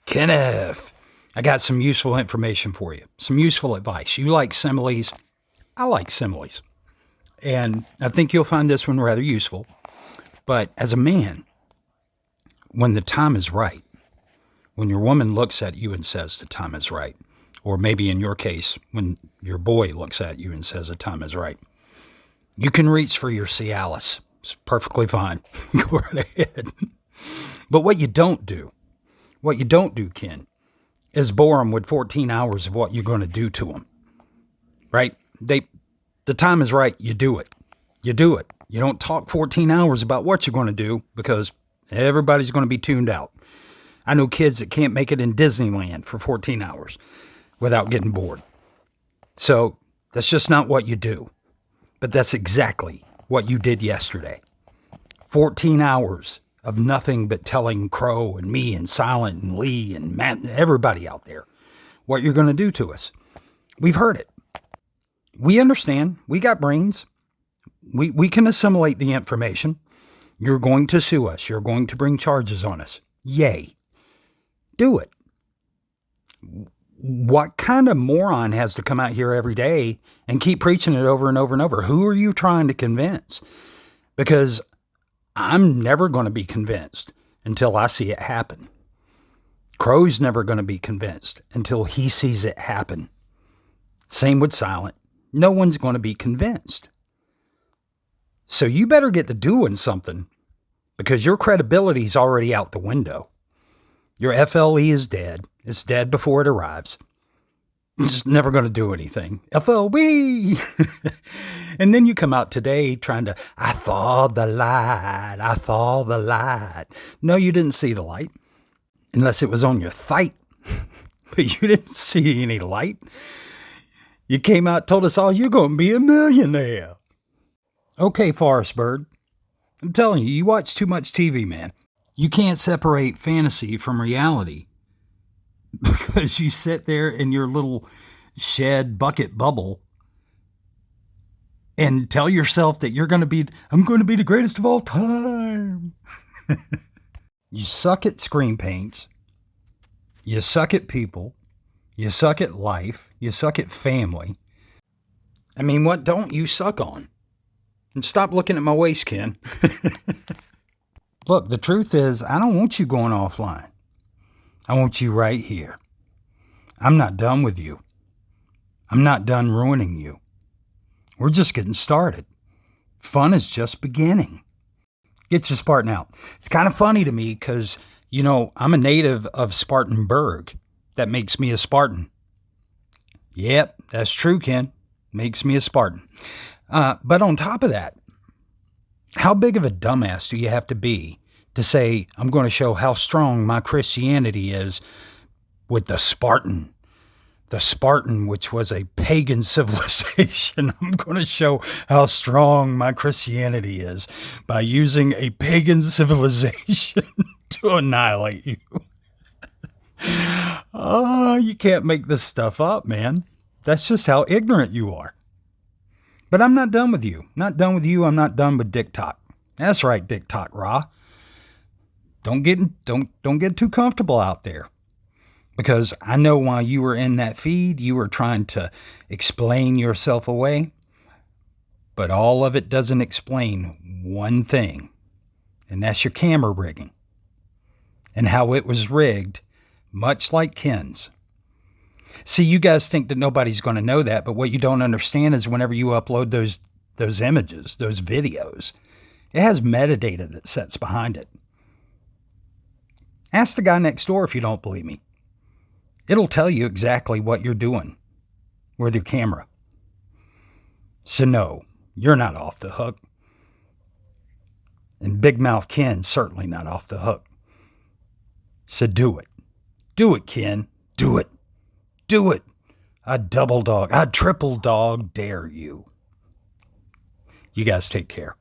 Kenneth, I got some useful information for you, some useful advice. You like similes? I like similes. And I think you'll find this one rather useful. But as a man, when the time is right, when your woman looks at you and says the time is right, or maybe in your case, when your boy looks at you and says the time is right, you can reach for your Cialis. It's perfectly fine. Go right ahead. But what you don't do, Ken, is bore them with 14 hours of what you're going to do to them. Right? The time is right. You do it. You do it. You don't talk 14 hours about what you're going to do because everybody's going to be tuned out. I know kids that can't make it in Disneyland for 14 hours without getting bored. So that's just not what you do. But that's exactly what you did yesterday. 14 hours of nothing but telling Crow and me and Silent and Lee and Matt and everybody out there what you're going to do to us. We've heard it. We understand. We got brains. We can assimilate the information. You're going to sue us. You're going to bring charges on us. Yay. Do it. What kind of moron has to come out here every day and keep preaching it over and over and over? Who are you trying to convince? Because I'm never going to be convinced until I see it happen. Crow's never going to be convinced until he sees it happen. Same with Silent. No one's going to be convinced. So you better get to doing something because your credibility's already out the window. Your FLE is dead. It's dead before it arrives. It's never going to do anything. FLB! And then you come out today trying to, I saw the light. No, you didn't see the light. Unless it was on your sight. But you didn't see any light. You came out and told us all you're going to be a millionaire. Okay, Forest Bird. I'm telling you, you watch too much TV, man. You can't separate fantasy from reality. Because you sit there in your little shed bucket bubble and tell yourself that I'm going to be the greatest of all time. You suck at screen paints. You suck at people. You suck at life. You suck at family. I mean, what don't you suck on? And stop looking at my waist, Ken. Look, the truth is, I don't want you going offline. I want you right here. I'm not done with you. I'm not done ruining you. We're just getting started. Fun is just beginning. Get your Spartan out. It's kind of funny to me because, I'm a native of Spartanburg. That makes me a Spartan. Yep, that's true, Ken. Makes me a Spartan. But on top of that, how big of a dumbass do you have to be to say, I'm going to show how strong my Christianity is with the Spartan? The Spartan, which was a pagan civilization. I'm going to show how strong my Christianity is by using a pagan civilization to annihilate you. Oh, you can't make this stuff up, man. That's just how ignorant you are. But I'm not done with you. Not done with you. I'm not done with TikTok. That's right, TikTok Raw. Don't get too comfortable out there. Because I know while you were in that feed, you were trying to explain yourself away. But all of it doesn't explain one thing. And that's your camera rigging. And how it was rigged, much like Ken's. See, you guys think that nobody's going to know that, but what you don't understand is whenever you upload those images, those videos, it has metadata that sits behind it. Ask the guy next door if you don't believe me. It'll tell you exactly what you're doing with your camera. So no, you're not off the hook. And Big Mouth Ken's certainly not off the hook. So do it. Do it, Ken. Do it. Do it. I triple dog dare you. You guys take care.